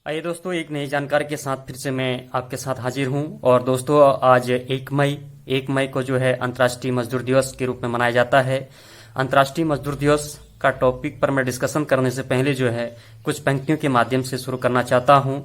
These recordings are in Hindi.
आइए दोस्तों, एक नई जानकारी के साथ फिर से मैं आपके साथ हाजिर हूं। और दोस्तों, आज 1 मई को जो है अंतर्राष्ट्रीय मजदूर दिवस के रूप में मनाया जाता है। अंतर्राष्ट्रीय मजदूर दिवस का टॉपिक पर मैं डिस्कशन करने से पहले जो है कुछ पंक्तियों के माध्यम से शुरू करना चाहता हूं।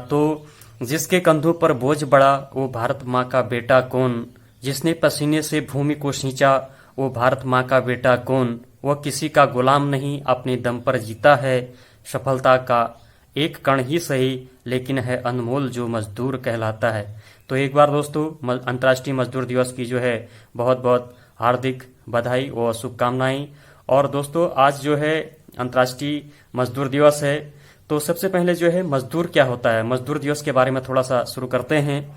तो जिसके कंधों पर बोझ बड़ा वो भारत माँ का बेटा कौन, जिसने पसीने से भूमि को सींचा वो भारत माँ का बेटा कौन, वह किसी का गुलाम नहीं अपने दम पर जीता है, सफलता का एक कण ही सही लेकिन है अनमोल जो मजदूर कहलाता है। तो एक बार दोस्तों, अंतर्राष्ट्रीय मजदूर दिवस की जो है बहुत बहुत हार्दिक बधाई और शुभकामनाएं। और दोस्तों, आज जो है अंतर्राष्ट्रीय मजदूर दिवस है। तो सबसे पहले जो है मजदूर क्या होता है, मजदूर दिवस के बारे में थोड़ा सा शुरू करते हैं।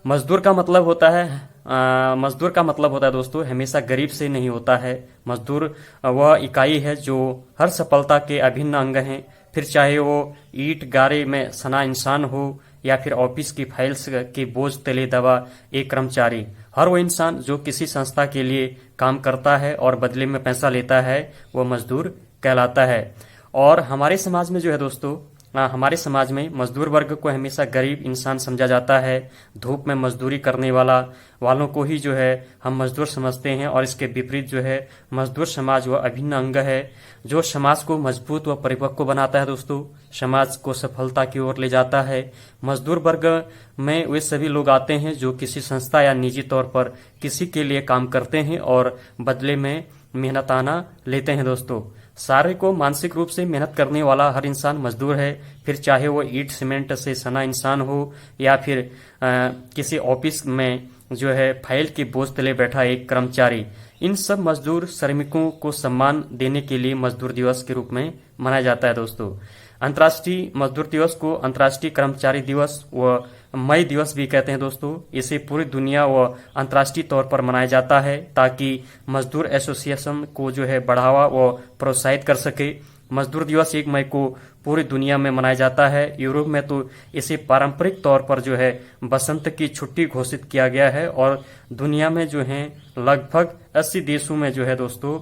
मजदूर का मतलब होता है दोस्तों, हमेशा गरीब से नहीं होता है। मजदूर वह इकाई है जो हर सफलता के अभिन्न अंग हैं, फिर चाहे वो ईंट गारे में सना इंसान हो या फिर ऑफिस की फाइल्स के बोझ तले दबा एक कर्मचारी। हर वो इंसान जो किसी संस्था के लिए काम करता है और बदले में पैसा लेता है वो मजदूर कहलाता है। और हमारे समाज में जो है दोस्तों, हमारे समाज में मजदूर वर्ग को हमेशा गरीब इंसान समझा जाता है। धूप में मजदूरी करने वालों को ही जो है हम मजदूर समझते हैं। और इसके विपरीत जो है मजदूर समाज वह अभिन्न अंग है जो समाज को मजबूत व परिपक्व बनाता है दोस्तों, समाज को सफलता की ओर ले जाता है। मजदूर वर्ग में वे सभी लोग आते हैं जो किसी संस्था या निजी तौर पर किसी के लिए काम करते हैं और बदले में मेहनताना लेते हैं दोस्तों। शारीरिक को मानसिक रूप से मेहनत करने वाला हर इंसान मजदूर है, फिर चाहे वो ईंट सीमेंट से सना इंसान हो या फिर किसी ऑफिस में जो है फाइल के बोझ तले बैठा एक कर्मचारी। इन सब मजदूर श्रमिकों को सम्मान देने के लिए मजदूर दिवस के रूप में मनाया जाता है दोस्तों। अंतर्राष्ट्रीय मजदूर दिवस को अंतर्राष्ट्रीय कर्मचारी दिवस व मई दिवस भी कहते हैं दोस्तों। इसे पूरी दुनिया व अंतर्राष्ट्रीय तौर पर मनाया जाता है ताकि मजदूर एसोसिएशन को जो है बढ़ावा व प्रोत्साहित कर सके। मजदूर दिवस 1 मई को पूरी दुनिया में मनाया जाता है। यूरोप में तो इसे पारंपरिक तौर पर जो है बसंत की छुट्टी घोषित किया गया है और दुनिया में जो है लगभग 80 देशों में जो है दोस्तों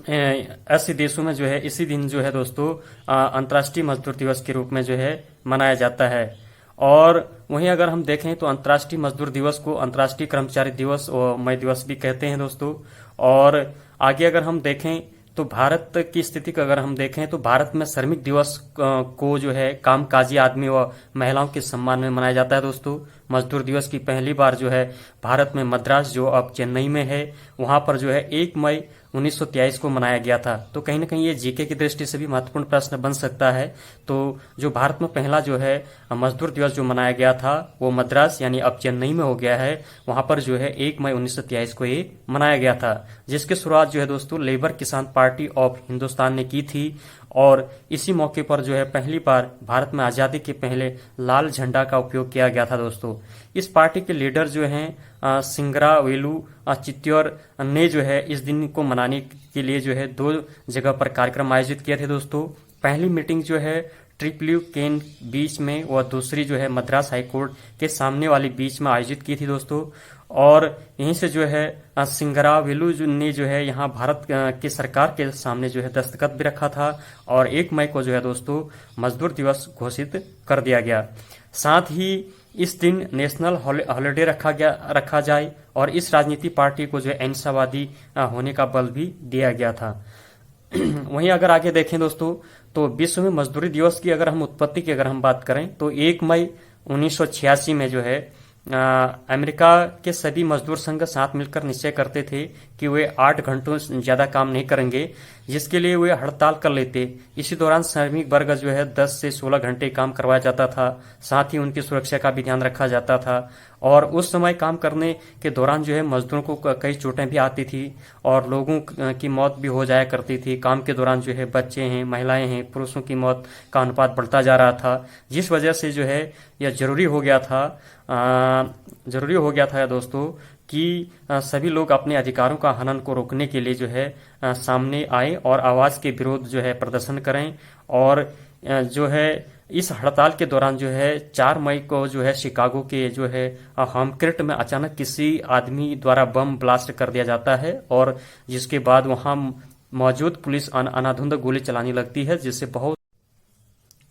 80 देशों में जो है इसी दिन जो है दोस्तों अंतर्राष्ट्रीय मजदूर दिवस के रूप में जो है मनाया जाता है। और वहीं अगर हम देखें तो अंतर्राष्ट्रीय मजदूर दिवस को अंतर्राष्ट्रीय कर्मचारी दिवस और मई दिवस भी कहते हैं दोस्तों। और आगे अगर हम देखें तो भारत की स्थिति को अगर हम देखें तो भारत में श्रमिक दिवस को जो है कामकाजी आदमी व महिलाओं के सम्मान में मनाया जाता है दोस्तों। मजदूर दिवस की पहली बार जो है भारत में मद्रास जो अब चेन्नई में है वहां पर जो है 1 मई 1923 को मनाया गया था। तो कहीं ना कहीं ये जीके की दृष्टि से भी महत्वपूर्ण प्रश्न बन सकता है। तो जो भारत में पहला जो है मजदूर दिवस जो मनाया गया था वो मद्रास यानी अब चेन्नई में हो गया है। वहां पर जो है 1 मई 1923 को ये मनाया गया था, जिसकी शुरुआत जो है दोस्तों लेबर किसान पार्टी ऑफ हिंदुस्तान ने की थी। और इसी मौके पर जो है पहली बार भारत में आजादी के पहले लाल झंडा का उपयोग किया गया था दोस्तों। इस पार्टी के लीडर जो हैं सिंगरावेलु चित्तौर ने जो है इस दिन को मनाने के लिए जो है 2 जगह पर कार्यक्रम आयोजित किए थे दोस्तों। पहली मीटिंग जो है ट्रिप्ल्यू केन बीच में और दूसरी जो है मद्रास हाईकोर्ट के सामने वाली बीच में आयोजित की थी दोस्तों। और यहीं से जो है सिंगरावेलु ने जो है यहाँ भारत की सरकार के सामने जो है दस्तखत भी रखा था और 1 मई को जो है दोस्तों मजदूर दिवस घोषित कर दिया गया। साथ ही इस दिन नेशनल हॉलिडे रखा जाए और इस राजनीति पार्टी को जो है अहिंसावादी होने का बल भी दिया गया था। वहीं अगर आगे देखें दोस्तों तो विश्व में मजदूरी दिवस की अगर हम उत्पत्ति की अगर हम बात करें तो 1 मई 1986 में जो है अमेरिका के सभी मजदूर संघ साथ मिलकर निश्चय करते थे कि वे 8 घंटों से ज्यादा काम नहीं करेंगे, जिसके लिए वे हड़ताल कर लेते। इसी दौरान श्रमिक वर्ग जो है 10 से 16 घंटे काम करवाया जाता था, साथ ही उनकी सुरक्षा का भी ध्यान रखा जाता था। और उस समय काम करने के दौरान जो है मजदूरों को कई चोटें भी आती थी और लोगों की मौत भी हो जाया करती थी। काम के दौरान जो है बच्चे हैं, महिलाएं हैं, पुरुषों की मौत का अनुपात बढ़ता जा रहा था, जिस वजह से जो है यह जरूरी हो गया था दोस्तों कि सभी लोग अपने अधिकारों का हनन को रोकने के लिए जो है सामने आए और आवाज के विरोध जो है प्रदर्शन करें। और जो है इस हड़ताल के दौरान जो है 4 मई को जो है शिकागो के जो है हमक्रिट में अचानक किसी आदमी द्वारा बम ब्लास्ट कर दिया जाता है और जिसके बाद वहां मौजूद पुलिस अनाधुंध गोली चलाने लगती है, जिससे बहुत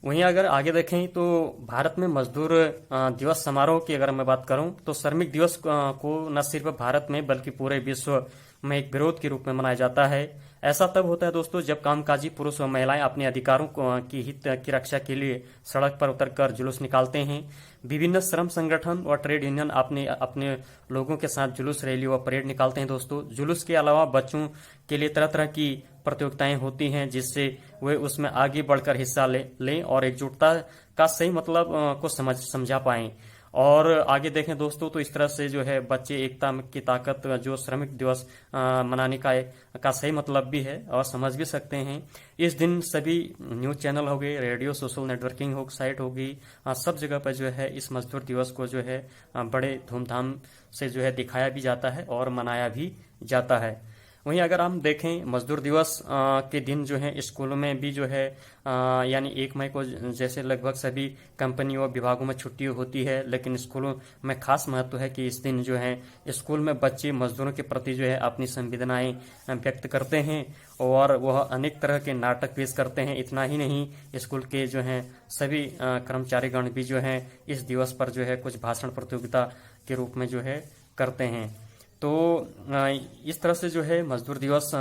वहीं अगर आगे देखें तो भारत में मजदूर दिवस समारोह की अगर मैं बात करूं तो श्रमिक दिवस को न सिर्फ भारत में बल्कि पूरे विश्व में एक विरोध के रूप में मनाया जाता है। ऐसा तब होता है दोस्तों जब कामकाजी पुरुष और महिलाएं अपने अधिकारों की हित की रक्षा के लिए सड़क पर उतरकर जुलूस निकालते हैं। विभिन्न श्रम संगठन और ट्रेड यूनियन अपने अपने लोगों के साथ जुलूस, रैली और परेड निकालते हैं दोस्तों। जुलूस के अलावा बच्चों के लिए तरह तरह की प्रतियोगिताएं होती हैं जिससे वे उसमें आगे बढ़कर हिस्सा लें और एकजुटता का सही मतलब को समझा पाएं। और आगे देखें दोस्तों तो इस तरह से जो है बच्चे एकता की ताकत जो श्रमिक दिवस मनाने का सही मतलब भी है और समझ भी सकते हैं। इस दिन सभी न्यूज चैनल हो गए, रेडियो, सोशल नेटवर्किंग हो साइट होगी, सब जगह पर जो है इस मजदूर दिवस को जो है बड़े धूमधाम से जो है दिखाया भी जाता है और मनाया भी जाता है। वहीं अगर हम देखें मजदूर दिवस के दिन जो है स्कूलों में भी जो है यानी 1 मई को जैसे लगभग सभी कंपनियों और विभागों में छुट्टी होती है, लेकिन स्कूलों में खास महत्व है कि इस दिन जो है स्कूल में बच्चे मजदूरों के प्रति जो है अपनी संवेदनाएं व्यक्त करते हैं और वह अनेक तरह के नाटक पेश करते हैं। इतना ही नहीं, स्कूल के जो है सभी कर्मचारीगण भी जो है इस दिवस पर जो है कुछ भाषण प्रतियोगिता के रूप में जो है करते हैं। तो इस तरह से जो है मजदूर दिवस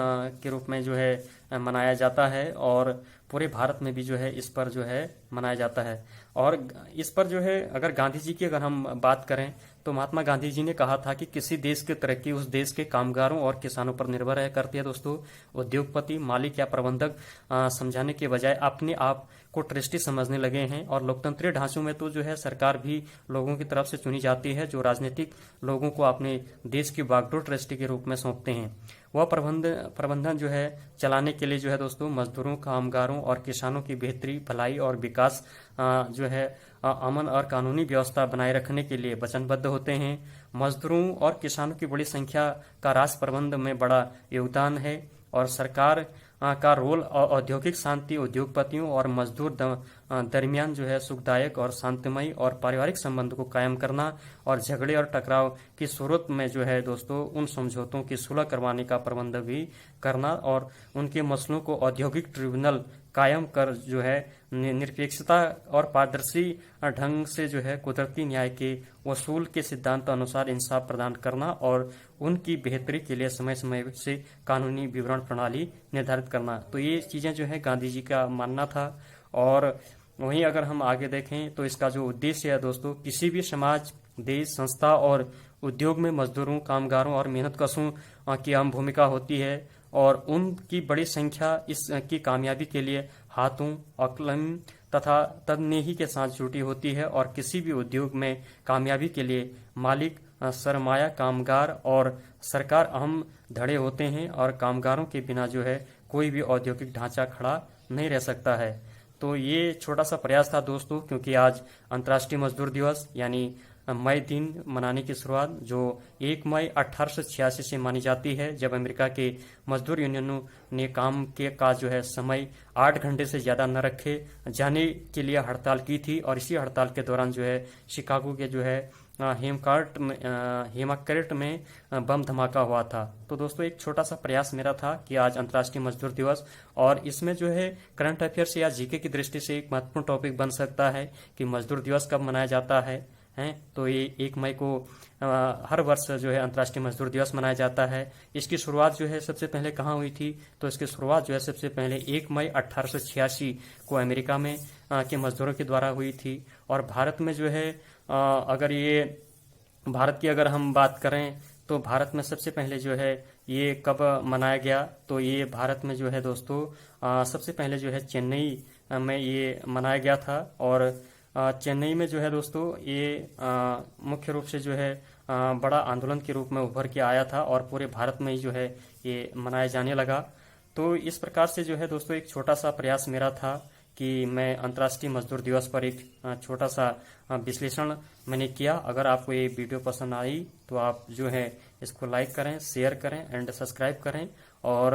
के रूप में जो है मनाया जाता है और पूरे भारत में भी जो है इस पर जो है मनाया जाता है। और इस पर जो है अगर गांधी जी की अगर हम बात करें तो महात्मा गांधी जी ने कहा था कि किसी देश की तरक्की उस देश के कामगारों और किसानों पर निर्भर है करती है दोस्तों। उद्योगपति, मालिक या प्रबंधक समझाने के बजाय अपने आप को ट्रस्टी समझने लगे हैं और लोकतंत्रीय ढांचों में तो जो है सरकार भी लोगों की तरफ से चुनी जाती है जो राजनीतिक लोगों को अपने देश की बागडोर ट्रस्टी के रूप में सौंपते हैं। वह प्रबंधन जो है चलाने के लिए जो है दोस्तों मजदूरों, कामगारों और किसानों की बेहतरी, भलाई और विकास जो है अमन और कानूनी व्यवस्था बनाए रखने के लिए वचनबद्ध होते हैं। मजदूरों और किसानों की बड़ी संख्या का राष्ट्र प्रबंधन में बड़ा योगदान है और सरकार का रोल औद्योगिक शांति, उद्योगपतियों और मजदूर दरमियान जो है सुखदायक और शांतिमय और पारिवारिक संबंध को कायम करना और झगड़े और टकराव की सूरत में जो है दोस्तों उन समझौतों की सुलह करवाने का प्रबंध भी करना और उनके मसलों को औद्योगिक ट्रिब्यूनल कायम कर जो है निरपेक्षता और पारदर्शी ढंग से जो है कुदरती न्याय के वसूल के सिद्धांत अनुसार इंसाफ प्रदान करना और उनकी बेहतरी के लिए समय समय से कानूनी विवरण प्रणाली निर्धारित करना। तो ये चीजें जो है गांधी जी का मानना था। और वहीं अगर हम आगे देखें तो इसका जो उद्देश्य है दोस्तों, किसी भी समाज, देश, संस्था और उद्योग में मजदूरों, कामगारों और मेहनतकशों की अहम भूमिका होती है और उनकी बड़ी संख्या इसकी कामयाबी के लिए हाथों, अकलम तथा तदनेही के साथ जुटी होती है और किसी भी उद्योग में कामयाबी के लिए मालिक, सरमाया, कामगार और सरकार अहम धड़े होते हैं और कामगारों के बिना जो है कोई भी औद्योगिक ढांचा खड़ा नहीं रह सकता है। तो ये छोटा सा प्रयास था दोस्तों, क्योंकि आज अंतर्राष्ट्रीय मजदूर दिवस यानी मई दिन मनाने की शुरुआत जो 1 मई 1886 से मानी जाती है, जब अमेरिका के मजदूर यूनियनों ने काम के का जो है समय 8 घंटे से ज्यादा न रखे जाने के लिए हड़ताल की थी और इसी हड़ताल के दौरान जो है शिकागो के जो है हेमाक्रेट में बम धमाका हुआ था। तो दोस्तों एक छोटा सा प्रयास मेरा था कि आज अंतर्राष्ट्रीय मजदूर दिवस, और इसमें जो है करंट अफेयर्स या जीके की दृष्टि से एक महत्वपूर्ण टॉपिक बन सकता है कि मजदूर दिवस कब मनाया जाता है। तो ये 1 मई को हर वर्ष जो है अंतर्राष्ट्रीय मजदूर दिवस मनाया जाता है। इसकी शुरुआत जो है सबसे पहले कहाँ हुई थी, तो इसकी शुरुआत जो है सबसे पहले 1 मई 1886 को अमेरिका में के मजदूरों के द्वारा हुई थी। और भारत में जो है अगर ये भारत की अगर हम बात करें तो भारत में सबसे पहले जो है ये कब मनाया गया, तो ये भारत में जो है दोस्तों सबसे पहले जो है चेन्नई में ये मनाया गया था। और चेन्नई में जो है दोस्तों ये मुख्य रूप से जो है बड़ा आंदोलन के रूप में उभर के आया था और पूरे भारत में ही जो है ये मनाया जाने लगा। तो इस प्रकार से जो है दोस्तों एक छोटा सा प्रयास मेरा था कि मैं अंतर्राष्ट्रीय मजदूर दिवस पर एक छोटा सा विश्लेषण मैंने किया। अगर आपको ये वीडियो पसंद आई तो आप जो है इसको लाइक करें, शेयर करें एंड सब्सक्राइब करें और